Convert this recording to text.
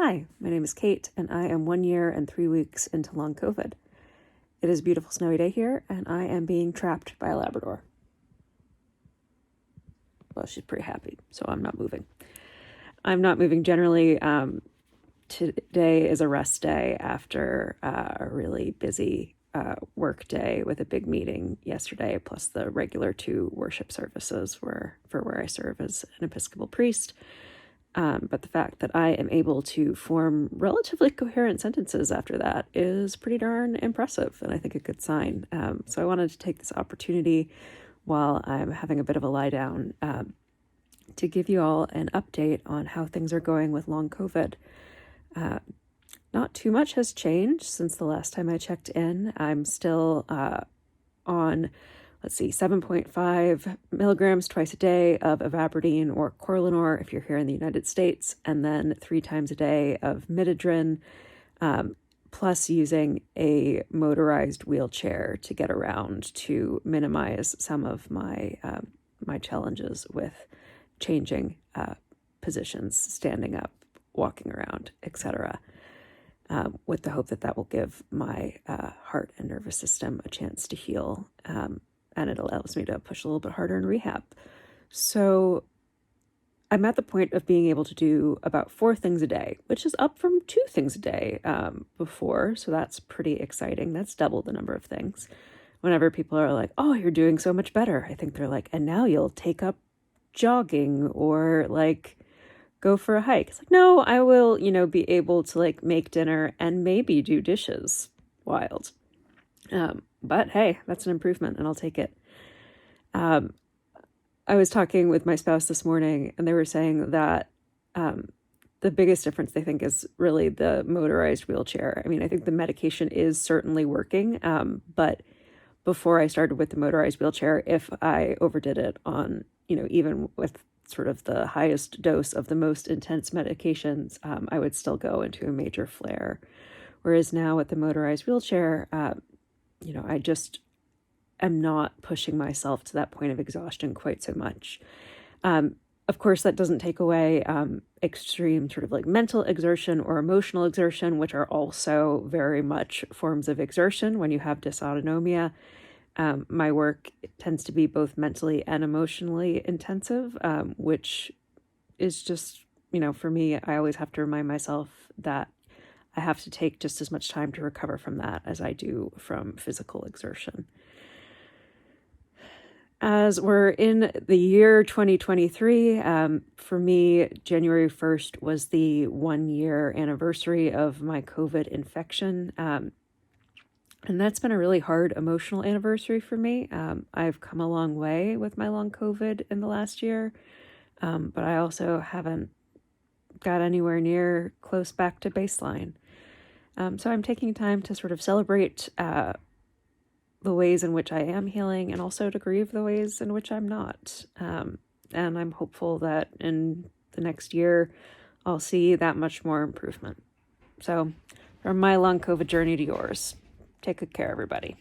Hi, my name is Kate, and I am 1 year and 3 weeks into long COVID. It is a beautiful snowy day here, and I am being trapped by a Labrador. Well, she's pretty happy, so I'm not moving. I'm not moving generally. Today is a rest day after a really busy work day with a big meeting yesterday, plus the regular 2 worship services for where I serve as an Episcopal priest. But the fact that I am able to form relatively coherent sentences after that is pretty darn impressive, and I think a good sign. So I wanted to take this opportunity while I'm having a bit of a lie down to give you all an update on how things are going with long COVID. Not too much has changed since the last time I checked in. I'm still on 7.5 milligrams twice a day of ivabradine or Corlinor if you're here in the United States, and then 3 times a day of Midodrine, plus using a motorized wheelchair to get around to minimize some of my my challenges with changing positions, standing up, walking around, etc., with the hope that that will give my heart and nervous system a chance to heal. And it allows me to push a little bit harder in rehab. So I'm at the point of being able to do about 4 things a day, which is up from 2 things a day before. So that's pretty exciting. That's double the number of things. Whenever people are like, oh, you're doing so much better, I think they're like, and now you'll take up jogging or like go for a hike. It's like, no, I will, be able to like make dinner and maybe do dishes. Wild. But hey, that's an improvement and I'll take it. I was talking with my spouse this morning and they were saying that the biggest difference they think is really the motorized wheelchair. I mean, I think the medication is certainly working, but before I started with the motorized wheelchair, if I overdid it on, even with sort of the highest dose of the most intense medications, I would still go into a major flare. Whereas now with the motorized wheelchair, I just am not pushing myself to that point of exhaustion quite so much. Of course, that doesn't take away extreme sort of like mental exertion or emotional exertion, which are also very much forms of exertion when you have dysautonomia. My work tends to be both mentally and emotionally intensive, which is just, for me, I always have to remind myself that I have to take just as much time to recover from that as I do from physical exertion. As we're in the year 2023, for me, January 1st was the 1-year anniversary of my COVID infection. And that's been a really hard emotional anniversary for me. I've come a long way with my long COVID in the last year, but I also haven't got anywhere near close back to baseline. So I'm taking time to sort of celebrate the ways in which I am healing and also to grieve the ways in which I'm not. And I'm hopeful that in the next year, I'll see that much more improvement. So from my long COVID journey to yours, take good care, everybody.